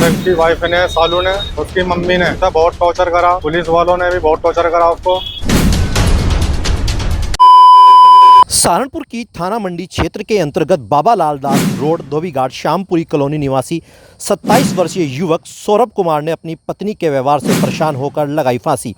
उसकी वाइफ ने, सालू ने, उसकी मम्मी ने सब बहुत टॉर्चर करा। पुलिस वालों ने भी बहुत टॉर्चर करा उसको। सहारनपुर की थाना मंडी क्षेत्र के अंतर्गत बाबा लाल दास रोड धोबीघाट श्यामपुरी कॉलोनी निवासी 27 वर्षीय युवक सौरभ कुमार ने अपनी पत्नी के व्यवहार से परेशान होकर लगाई फांसी।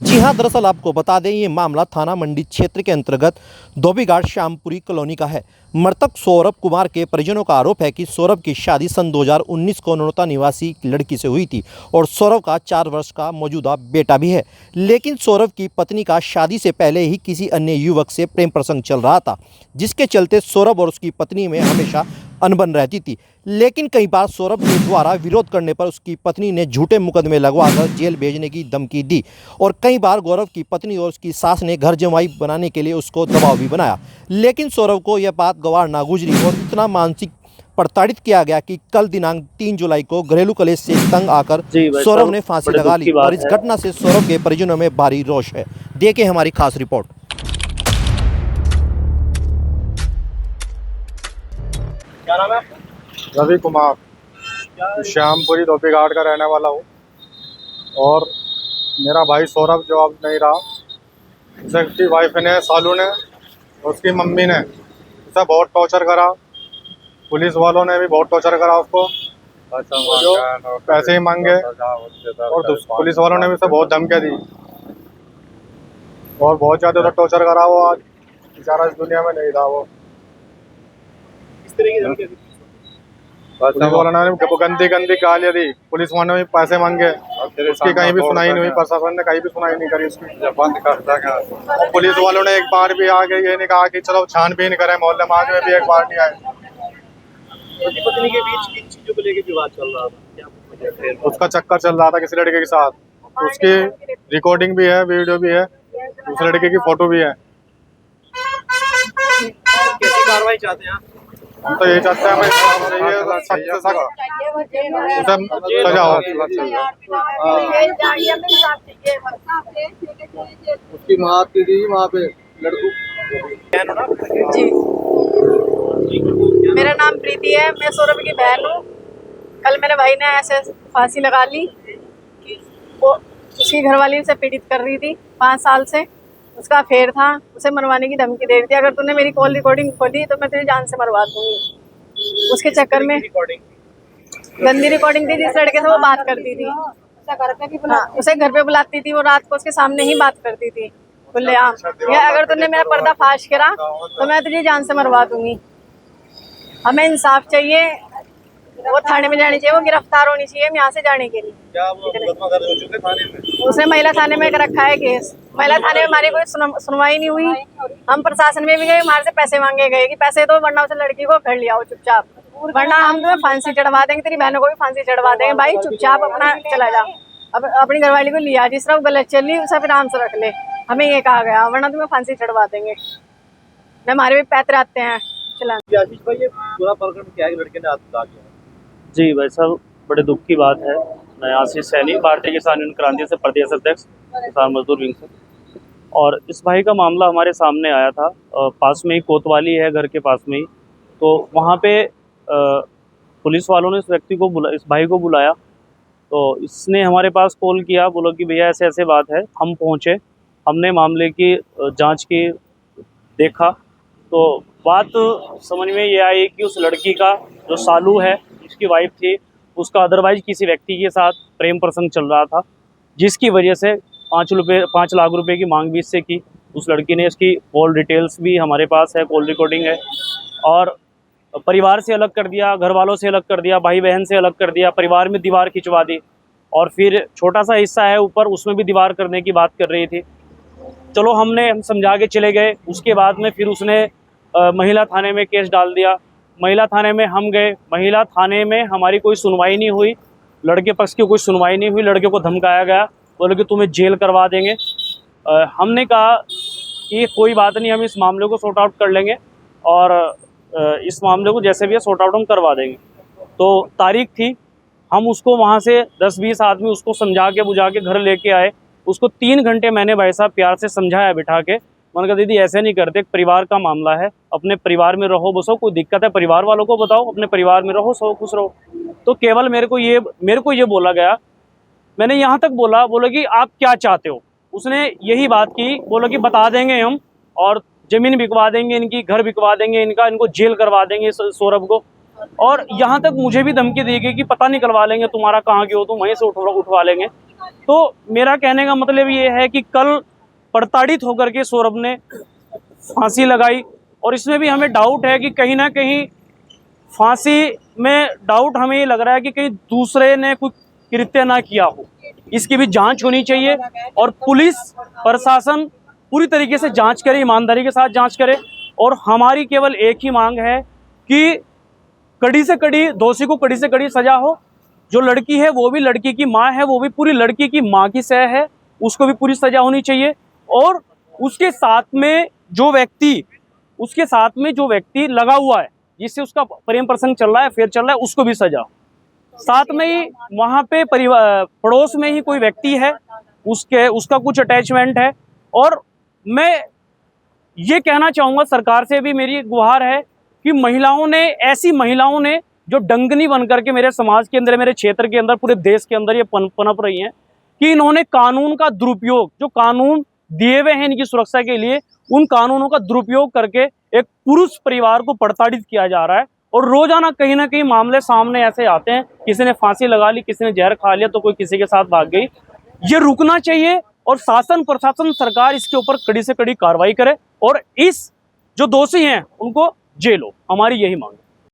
जी हां, दरअसल आपको बता दें, ये मामला थाना मंडी क्षेत्र के अंतर्गत धोबीघाट श्यामपुरी कॉलोनी का है। मृतक सौरभ कुमार के परिजनों का आरोप है कि सौरभ की शादी सन 2019 को नरोता निवासी लड़की से हुई थी और सौरभ का 4 वर्ष का मौजूदा बेटा भी है। लेकिन सौरभ की पत्नी का शादी से पहले ही किसी अन्य युवक से प्रेम प्रसंग चल रहा था, जिसके चलते सौरभ और उसकी पत्नी में हमेशा अनबन रहती थी। लेकिन कई बार सौरभ के द्वारा विरोध करने पर उसकी पत्नी ने झूठे मुकदमे लगवाकर जेल भेजने की धमकी दी और कई बार गौरव की पत्नी और उसकी सास ने घर जमाई बनाने के लिए उसको दबाव भी बनाया। लेकिन सौरभ को यह बात गवार ना गुजरी और इतना मानसिक प्रताड़ित किया गया कि कल दिनांक 3 जुलाई को घरेलू कलेश से तंग आकर सौरभ ने फांसी लगा ली और इस घटना से सौरभ के परिजनों में भारी रोष है। देखिए हमारी खास रिपोर्ट। क्या नाम है आपका? रवि कुमार, श्यामपुरी धोबीघाट का रहने वाला हूँ। और मेरा भाई सौरभ जो अब नहीं रहा, उसकी वाइफ ने, सालू ने, उसकी मम्मी ने उसे बहुत टॉर्चर करा। पुलिस वालों ने भी बहुत टॉर्चर करा उसको, जो पैसे ही मांगे और पुलिस वालों ने भी उसे बहुत धमकियाँ दी और बहुत ज़्यादा टॉर्चर करा। वो आज बेचारा इस दुनिया में नहीं रहा। वो किस तरह की धमकी दी? पुलिस वालों ने गंदी गंदी गालियाँ दी, पुलिस वालों ने भी पैसे मांगे, उसकी कहीं भी सुनाई नहीं हुई। प्रशासन ने कहीं भी सुनाई नहीं करी उसकी। पुलिस वालों ने एक बार भी आगे ये नहीं कहा कि चलो छानबीन करें, मोहल्ले माज में भी एक बार नहीं आए। पति पत्नी के बीच किन चीजों को लेकर विवाद चल रहा था? क्या वजह है? उसका चक्कर चल रहा था किसी लड़के के साथ, उसकी रिकॉर्डिंग भी है, वीडियो भी है, उस लड़के की फोटो भी है। कैसी कार्रवाई चाहते हैं आप? हम तो यही चाहते हैं सख्त से सख्त सजा हो। उसकी माँ थी वहाँ पे लड़कों। जी, मेरा नाम प्रीति है, मैं सौरभ की बहन हूँ। कल मेरे भाई ने ऐसे फांसी लगा ली। वो उसकी घरवाली उसे पीड़ित कर रही थी 5 साल से, उसका अफेयर था, उसे मरवाने की धमकी दे रही थी। अगर तूने मेरी कॉल रिकॉर्डिंग खोली तो मैं तुझे जान से मरवा दूंगी। उसके चक्कर में गंदी रिकॉर्डिंग थी, जिस लड़के से वो बात करती थी। हाँ, उसे घर पे बुलाती थी, वो रात को उसके सामने ही बात करती थी खुलेआम। या अगर तूने मेरा पर्दा फाश करा तो मैं तुझे जान से मरवा दूंगी। हमें इंसाफ चाहिए, वो थाने में जानी चाहिए, वो गिरफ्तार होनी चाहिए यहाँ से जाने के लिए। क्या वो मुकदमा दर्ज हो चुके थाने में? उसने महिला थाने में रखा है केस। महिला थाने में हमारी कोई सुनवाई नहीं हुई। हम प्रशासन में भी गए, हमारे से पैसे मांगे गए कि पैसे दो वरना उस लड़की को कर लिया हो चुपचाप, वरना हम तुम्हें फांसी चढ़वा देंगे, तेरी बहनों को भी फांसी चढ़वा देंगे। भाई चुपचाप अपना चला जा, अब अपनी घरवाली को लिया, जिस तरह गलत चली उसे फिर आराम से रख ले। हमें ये कहा गया, वरना तुम्हें फांसी चढ़वा देंगे। हमारे भी पैतरे आते हैं चला। आशीष भाई, ये पूरा प्रकरण क्या है? लड़के ने आत्महत्या किया। जी भाई साहब, बड़े दुख की बात है। मैं आशीष सैनी, भारतीय किसान यूनियन क्रांति से प्रदेश अध्यक्ष, किसान मजदूर विंग से। और इस भाई का मामला हमारे सामने आया था। पास में ही कोतवाली है, घर के पास में ही, तो वहाँ पे पुलिस वालों ने इस व्यक्ति को इस भाई को बुलाया। तो इसने हमारे पास कॉल किया, बोला कि भैया ऐसे ऐसे बात है। हम पहुँचे, हमने मामले की जाँच की, देखा तो बात समझ में ये आई कि उस लड़की का जो सालू है, उसकी वाइफ थी, उसका अदरवाइज किसी व्यक्ति के साथ प्रेम प्रसंग चल रहा था, जिसकी वजह से 5 लाख रुपए की मांग भी इससे की। उस लड़की ने इसकी कॉल डिटेल्स भी हमारे पास है, कॉल रिकॉर्डिंग है। और परिवार से अलग कर दिया, घर वालों से अलग कर दिया, भाई बहन से अलग कर दिया, परिवार में दीवार खिंचवा दी। और फिर छोटा सा हिस्सा है ऊपर, उसमें भी दीवार करने की बात कर रही थी। चलो हम समझा के चले गए। उसके बाद में फिर उसने महिला थाने में केस डाल दिया। महिला थाने में हम गए, महिला थाने में हमारी कोई सुनवाई नहीं हुई, लड़के पक्ष की कोई सुनवाई नहीं हुई। लड़के को धमकाया गया, बोले कि तुम्हें जेल करवा देंगे। हमने कहा कि कोई बात नहीं, हम इस मामले को सॉर्ट आउट कर लेंगे और इस मामले को जैसे भी है सॉर्ट आउट हम करवा देंगे। तो तारीख थी, हम उसको वहाँ से 10-20 आदमी उसको समझा के बुझा के घर लेके आए। उसको 3 घंटे मैंने भाई साहब प्यार से समझाया बिठा के। मैंने कहा दीदी ऐसे नहीं करते, परिवार का मामला है, अपने परिवार में रहो बसो, कोई दिक्कत है परिवार वालों को बताओ, अपने परिवार में रहो, सो खुश रहो। तो केवल मेरे को ये बोला गया, मैंने यहाँ तक बोला कि आप क्या चाहते हो। उसने यही बात की, बोला कि बता देंगे हम, और ज़मीन बिकवा देंगे, इनकी घर बिकवा देंगे, इनको जेल करवा देंगे सौरभ को। और यहाँ तक मुझे भी धमकी दी गई कि पता निकलवा लेंगे तुम्हारा, कहाँ के हो तुम, वहीं से उठवा लेंगे। तो मेरा कहने का मतलब ये है कि कल प्रताड़ित होकर के सौरभ ने फांसी लगाई, और इसमें भी हमें डाउट है कि कहीं ना कहीं फांसी में डाउट हमें ये लग रहा है कि कहीं दूसरे ने कुछ कृत्य ना किया हो। इसकी भी जांच होनी चाहिए, और पुलिस प्रशासन पूरी तरीके से जांच करे, ईमानदारी के साथ जांच करे। और हमारी केवल एक ही मांग है कि कड़ी से कड़ी, दोषी को कड़ी से कड़ी सजा हो। जो लड़की है वो भी लड़की की माँ है, वो भी पूरी लड़की की माँ की सह है, उसको भी पूरी सजा होनी चाहिए। और उसके साथ में जो व्यक्ति लगा हुआ है, जिससे उसका प्रेम प्रसंग चल रहा है, अफेयर चल रहा है, उसको भी सजा। साथ में ही वहाँ पे पड़ोस में ही कोई व्यक्ति है, उसका कुछ अटैचमेंट है। और मैं ये कहना चाहूँगा, सरकार से भी मेरी गुहार है कि ऐसी महिलाओं ने जो डंगनी बन करके मेरे समाज के अंदर, मेरे क्षेत्र के अंदर, पूरे देश के अंदर ये पनप रही हैं, कि इन्होंने कानून का दुरुपयोग, जो कानून दिए हुए हैं इनकी सुरक्षा के लिए, उन कानूनों का दुरुपयोग करके एक पुरुष परिवार को प्रताड़ित किया जा रहा है। और रोजाना कहीं ना कहीं मामले सामने ऐसे आते हैं, किसी ने फांसी लगा ली, किसी ने जहर खा लिया, तो कोई किसी के साथ भाग गई। ये रुकना चाहिए, और शासन, प्रशासन, सरकार इसके ऊपर कड़ी से कड़ी कार्रवाई करे, और इस जो दोषी हैं उनको जेल हो। हमारी यही मांग है।